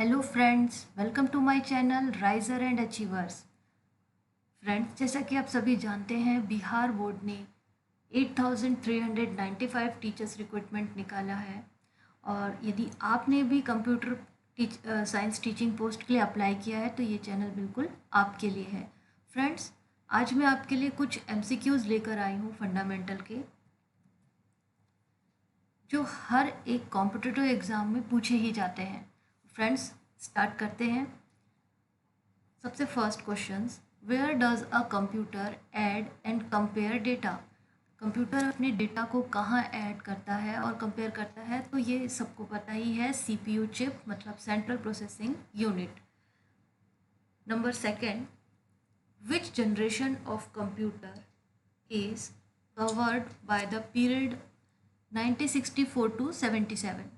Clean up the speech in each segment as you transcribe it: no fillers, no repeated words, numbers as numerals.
Hello friends, welcome to my channel riser and achievers. Friends, जैसा कि आप सभी जानते हैं, बिहार बोर्ड ने 8395 टीचर्स रिक्रूटमेंट निकाला है। और यदि आपने भी कंप्यूटर साइंस टीचिंग पोस्ट के लिए अप्लाई किया है तो ये चैनल बिल्कुल आपके लिए है। फ्रेंड्स, आज मैं आपके लिए कुछ एमसीक्यूज़ लेकर आई हूँ फंडामेंटल के, जो हर एक कॉम्पिटिटिव एग्ज़ाम में पूछे ही जाते हैं। फ्रेंड्स, स्टार्ट करते हैं। सबसे first questions, where does a computer add and compare data. Computer अपने डेटा को कहाँ ऐड करता है और कंपेयर करता है, तो ये सबको पता ही है, सीपीयू चिप मतलब central processing unit. Number second, which generation of computer is covered by the period 1964 to 77।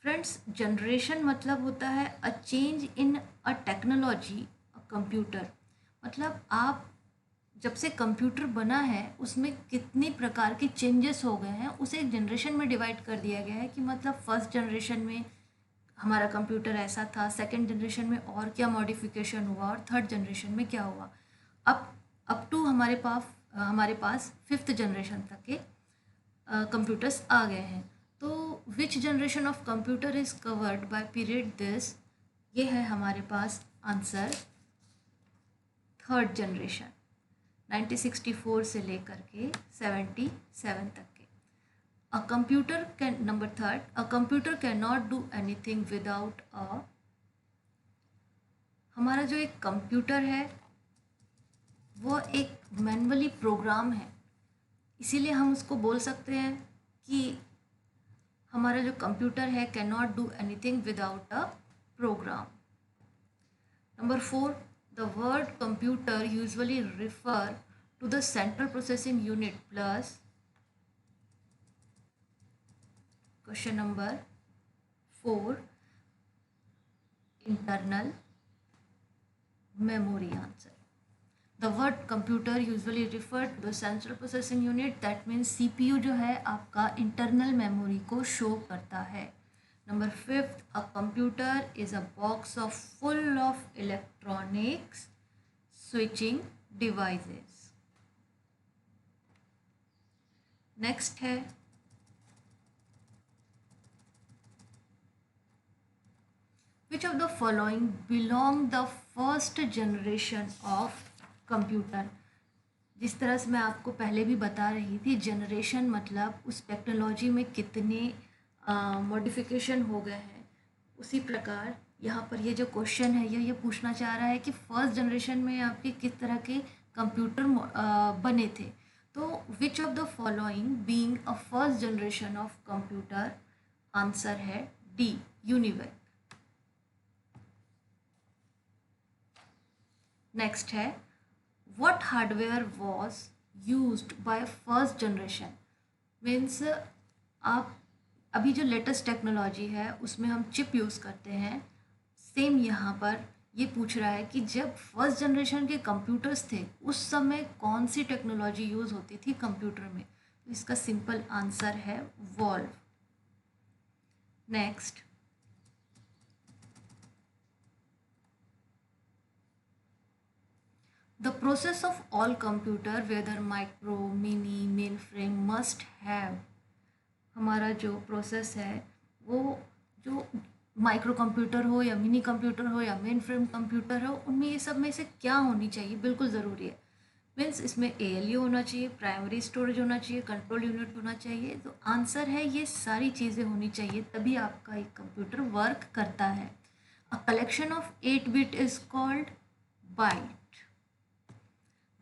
Friends, generation मतलब होता है a change in a technology a computer. मतलब आप जब से कंप्यूटर बना है उसमें कितनी प्रकार के चेंजेस हो गए हैं, उसे एक जनरेशन में डिवाइड कर दिया गया है। कि मतलब फर्स्ट जनरेशन में हमारा कंप्यूटर ऐसा था, सेकंड जनरेशन में और क्या मॉडिफिकेशन हुआ, और थर्ड जनरेशन में क्या हुआ। अब अप टू हमारे पास फिफ्थ जनरेशन तक के कंप्यूटर्स आ गए हैं। तो विच generation of computer is covered bye period this, ये है हमारे पास आंसर थर्ड जनरेशन, 1964 से लेकर के 77 तक के। A computer can, number third, a computer can not do anything without अ, हमारा जो एक कंप्यूटर है वो एक मैनुअली प्रोग्राम है, इसीलिए हम उसको बोल सकते हैं कि हमारा जो कंप्यूटर है can not do anything without a program. Number four, the word computer usually refer to the central processing unit plus, question number four, internal memory answer. The word computer usually refer to the central processing unit, that means CPU जो है आपका internal memory को show करता है। Number fifth, a computer is a box of full of electronics switching devices. Next है, which of the following belong the first generation of computer. जिस तरह से मैं आपको पहले भी बता रही थी, जनरेशन मतलब उस टेक्नोलॉजी में कितने मॉडिफिकेशन हो गए हैं, उसी प्रकार यहाँ पर ये जो क्वेश्चन है ये पूछना चाह रहा है कि फर्स्ट जनरेशन में आपके किस तरह के कंप्यूटर बने थे। तो विच of the following being a first generation of computer, answer है डी, यूनिवेक। नेक्स्ट है, what hardware was used by first generation। Means आप अभी जो लेटेस्ट टेक्नोलॉजी है उसमें हम चिप यूज़ करते हैं, सेम यहाँ पर ये पूछ रहा है कि जब फर्स्ट जनरेशन के कंप्यूटर्स थे उस समय कौन सी टेक्नोलॉजी यूज़ होती थी कंप्यूटर में। तो इसका सिंपल आंसर है valve. Next, the process of all computer whether micro, mini, mainframe must have, हमारा जो प्रोसेस है वो, जो माइक्रो कंप्यूटर हो या मिनी कंप्यूटर हो या मेन फ्रेम कंप्यूटर हो, उनमें ये सब में से क्या होनी चाहिए, बिल्कुल ज़रूरी है। मीन्स इसमें एएलयू होना चाहिए, प्राइमरी स्टोरेज होना चाहिए, कंट्रोल यूनिट होना चाहिए। तो आंसर है ये सारी चीज़ें होनी चाहिए, तभी आपका एक कंप्यूटर वर्क करता है। A collection of 8 bit is called byte.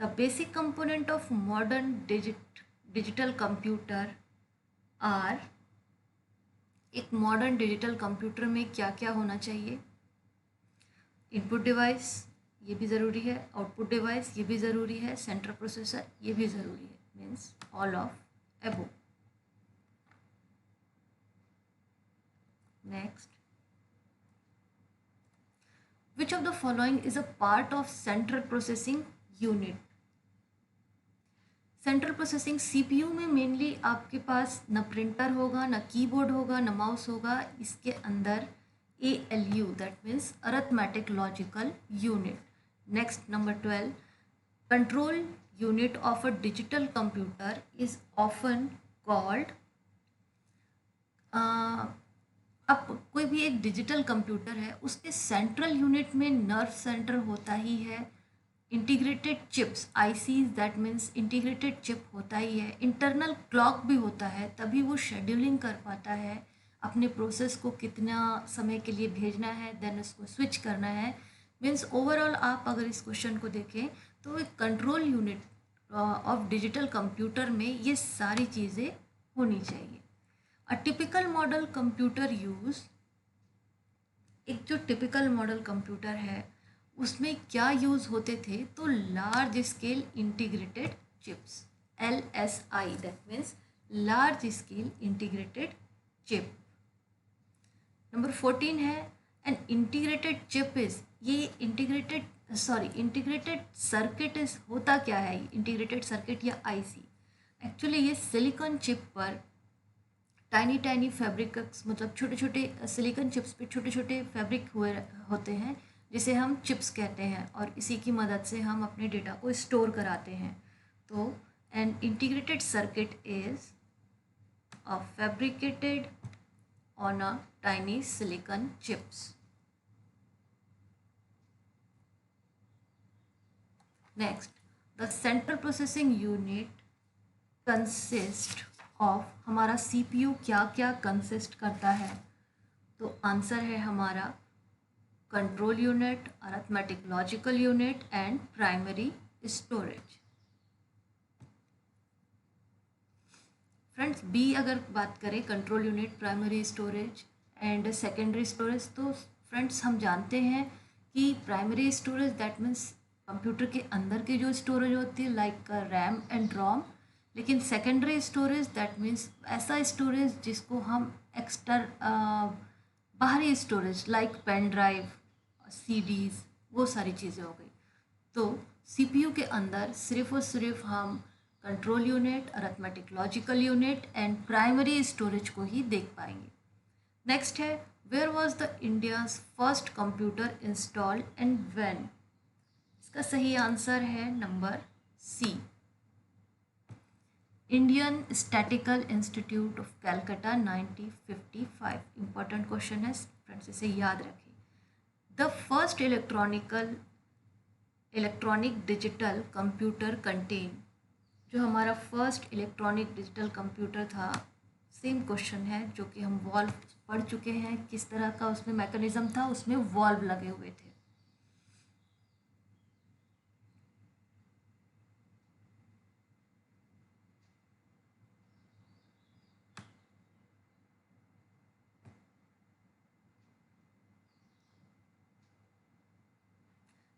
The basic component of modern digital computer are, एक मॉडर्न डिजिटल कंप्यूटर में क्या क्या होना चाहिए। इनपुट डिवाइस ये भी ज़रूरी है, आउटपुट डिवाइस ये भी ज़रूरी है, सेंट्रल प्रोसेसर ये भी ज़रूरी है, मीन्स ऑल ऑफ एबो। Next, which of the following is a part of central processing unit. Central processing CPU में मेनली आपके पास न प्रिंटर होगा, न कीबोर्ड होगा, न माउस होगा, इसके अंदर ALU, that means arithmetic logical unit. Next, number 12, control unit of a digital computer is often called, अब कोई भी एक डिजिटल कंप्यूटर है उसके सेंट्रल यूनिट में नर्व सेंटर होता ही है, integrated chips ICs, that means integrated chip होता ही है, इंटरनल क्लॉक भी होता है, तभी वो शेड्यूलिंग कर पाता है अपने प्रोसेस को कितना समय के लिए भेजना है, देन उसको स्विच करना है। मीन्स ओवरऑल आप अगर इस क्वेश्चन को देखें तो एक control unit of digital computer में ये सारी चीज़ें होनी चाहिए। A typical model computer use, एक जो टिपिकल मॉडल कंप्यूटर है उसमें क्या यूज़ होते थे, तो large scale integrated chips, LSI, that means large scale integrated chip. Number 14 है एन इंटीग्रेटेड चिप इज, ये इंटीग्रेटेड सर्किट इज होता क्या है, इंटीग्रेटेड सर्किट या आईसी, एक्चुअली ये सिलिकॉन चिप पर टाइनी फैब्रिक्स, मतलब छोटे छोटे सिलिकॉन चिप्स पे छोटे छोटे फैब्रिक हुए होते हैं जिसे हम चिप्स कहते हैं, और इसी की मदद से हम अपने डेटा को स्टोर कराते हैं। तो an integrated circuit is a fabricated on a tiny silicon chips. Next, the central processing unit consist of, हमारा CPU क्या क्या कंसिस्ट करता है, तो आंसर है हमारा control unit, arithmetic logical unit and primary storage. Friends, B अगर बात करें control unit, primary storage and secondary storage, तो फ्रेंड्स हम जानते हैं कि primary storage that means computer के अंदर की जो स्टोरेज होती है लाइक रैम एंड रोम, लेकिन सेकेंडरी स्टोरेज दैट मीन्स ऐसा स्टोरेज जिसको हम बाहरी storage like pen drive, CDs, वो सारी चीज़ें हो गई। तो CPU के अंदर सिर्फ और सिर्फ हम control unit, arithmetic logical unit and primary storage को ही देख पाएंगे। नेक्स्ट है where was the India's first computer installed and when, इसका सही आंसर है number C, Indian statical institute of Calcutta 1955। Important question है फ्रेंड्स, इसे याद रखें। The first electronic digital computer contain, जो हमारा फर्स्ट इलेक्ट्रॉनिक डिजिटल कंप्यूटर था, सेम क्वेश्चन है जो कि हम वॉल्व पढ़ चुके हैं, किस तरह का उसमें मैकेनिज्म था, उसमें वॉल्व लगे हुए थे।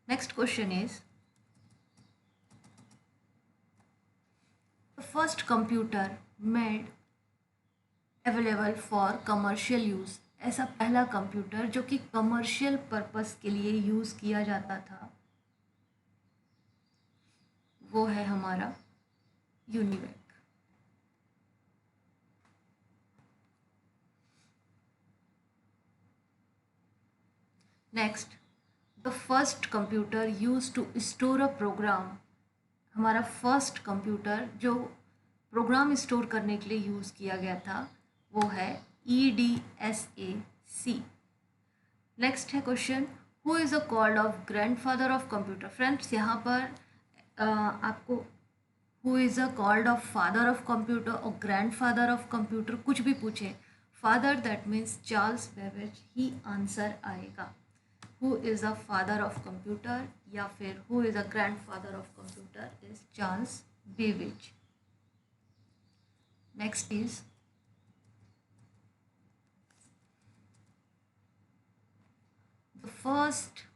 Next question is, the first computer made available for commercial use, ऐसा पहला कंप्यूटर जो कि कमर्शियल पर्पस के लिए यूज़ किया जाता था, वो है हमारा UNIVAC. Next, the first computer use to store a program, हमारा फर्स्ट कंप्यूटर जो प्रोग्राम स्टोर करने के लिए यूज़ किया गया था वो है EDSAC। नेक्स्ट है question, who is a called of grandfather of computer. Friends, यहाँ पर आपको who is a called of father of computer और ग्रैंडफादर ऑफ कंप्यूटर कुछ भी पूछे, father that means Charles Babbage ही आंसर आएगा। Who is a father of computer या फिर who is a grandfather of computer is Charles Babbage. Next is the first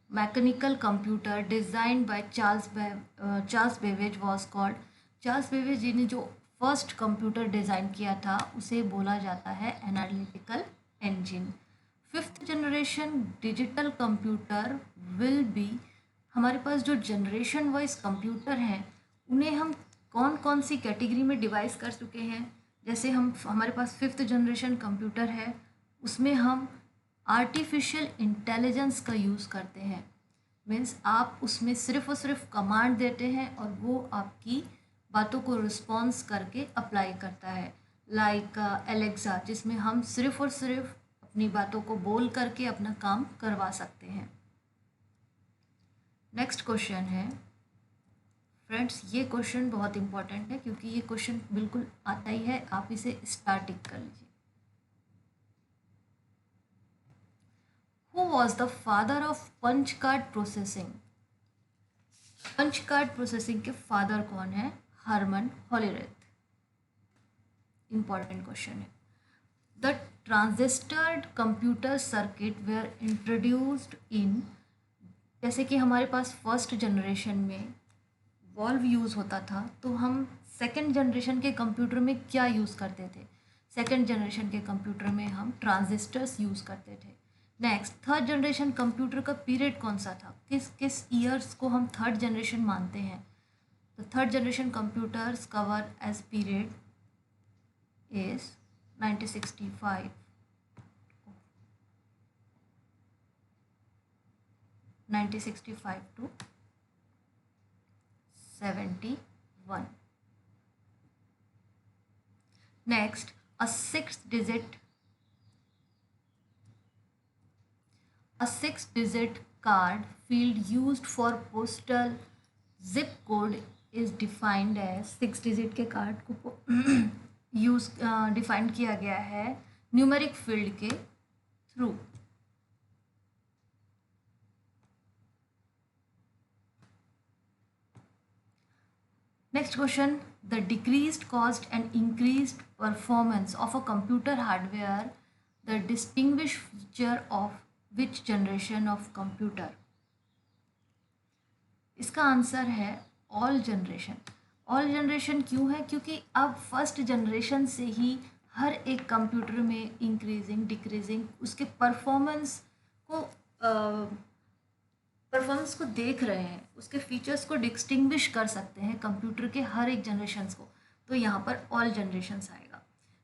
mechanical computer designed by Charles Babbage was called, Charles Babbage जी ने जो first computer design किया था उसे बोला जाता है analytical engine. Fifth generation digital computer will be, हमारे पास जो जनरेशन वाइज कंप्यूटर हैं उन्हें हम कौन कौन सी कैटेगरी में डिवाइस कर चुके हैं। जैसे हमारे पास फिफ्थ जनरेशन कंप्यूटर है, उसमें हम आर्टिफिशियल इंटेलिजेंस का यूज़ करते हैं। मीन्स आप उसमें सिर्फ और सिर्फ कमांड देते हैं और वो आपकी बातों को रिस्पॉन्स करके अप्लाई करता है। लाइक एलेक्सा, जिसमें हम सिर्फ और सिर्फ अपनी बातों को बोल करके अपना काम करवा सकते हैं। नेक्स्ट क्वेश्चन है फ्रेंड्स, ये क्वेश्चन बहुत इंपॉर्टेंट है क्योंकि ये क्वेश्चन बिल्कुल आता ही है, आप इसे स्टार्टिंग कर लीजिए। Who was the father of punch card processing? Punch card processing के फादर कौन है? Herman Hollerith. इंपॉर्टेंट क्वेश्चन है। The transistored computer circuit were introduced in, जैसे कि हमारे पास फर्स्ट जनरेशन में वॉल्व यूज़ होता था, तो हम सेकेंड जनरेशन के कंप्यूटर में क्या यूज़ करते थे? सेकेंड जनरेशन के कंप्यूटर में हम ट्रांजिस्टर्स यूज़ करते थे। नेक्स्ट, थर्ड जनरेशन कंप्यूटर का पीरियड कौन सा था? किस किस ईयर्स को हम थर्ड जनरेशन मानते हैं? तो third generation computers cover as period is 1965 to 71. Next, a six-digit card field used for postal zip code is defined as, 6 digit के कार्ड को यूज डिफाइन किया गया है न्यूमेरिक फील्ड के through. Next question, the decreased cost and increased performance of a computer hardware, the distinguished feature of which generation of computer? इसका answer है all generation. All generation क्यों है? क्योंकि अब फर्स्ट जनरेशन से ही हर एक कंप्यूटर में इंक्रीजिंग डिक्रीजिंग उसके परफॉर्मेंस को देख रहे हैं, उसके फीचर्स को डिस्टिंग्विश कर सकते हैं कंप्यूटर के हर एक जनरेशन्स को, तो यहाँ पर ऑल जनरेशन्स आएगा।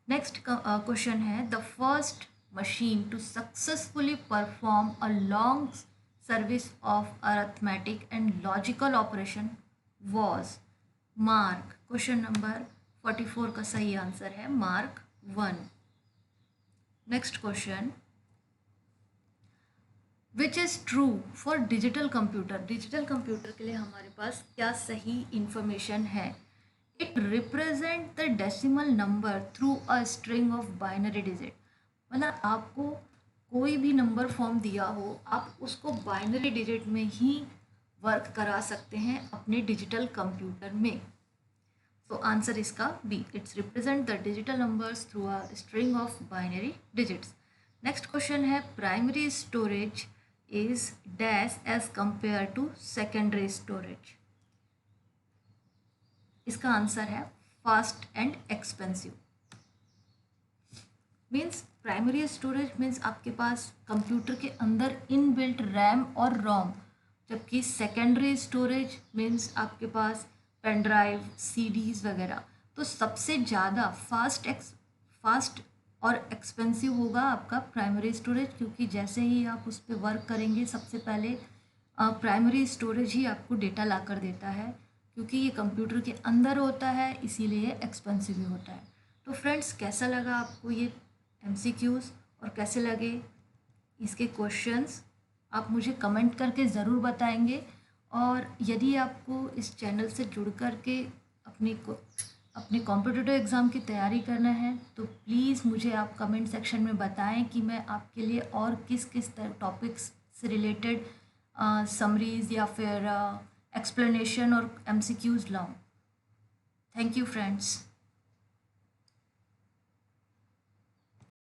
नेक्स्ट क्वेश्चन है, the first machine to successfully perform a long service of arithmetic and logical operation was mark. Question number 44 का सही आंसर है mark 1। Next question, which is true for digital computer? Digital computer के लिए हमारे पास क्या सही इंफॉर्मेशन है? It represent the decimal number through a string of binary digit. मतलब आपको कोई भी नंबर फॉर्म दिया हो, आप उसको बाइनरी डिजिट में ही वर्क करा सकते हैं अपने डिजिटल कंप्यूटर में। तो आंसर इसका B, it's represent the digital numbers through a string of binary digits. Next question है, primary storage is dash as compared to secondary storage। इसका आंसर है fast and expensive. Means primary storage means आपके पास computer के अंदर inbuilt RAM और रोम, जबकि secondary storage means आपके पास पेन ड्राइव, सीडीज वगैरह। तो सबसे ज़्यादा फास्ट और एक्सपेंसिव होगा आपका प्राइमरी स्टोरेज, क्योंकि जैसे ही आप उस पर वर्क करेंगे सबसे पहले प्राइमरी स्टोरेज ही आपको डेटा ला कर देता है, क्योंकि ये कंप्यूटर के अंदर होता है, इसीलिए एक्सपेंसिव भी होता है। तो फ्रेंड्स, कैसा लगा आपको ये MCQs और कैसे लगे इसके क्वेश्चंस, आप मुझे कमेंट करके ज़रूर बताएंगे। और यदि आपको इस चैनल से जुड़ कर के अपने कॉम्पिटिटिव एग्ज़ाम की तैयारी करना है, तो प्लीज़ मुझे आप कमेंट सेक्शन में बताएं कि मैं आपके लिए और किस किस टॉपिक्स से रिलेटेड समरीज़ या फिर एक्सप्लेनेशन और MCQs लाऊं। Thank you friends.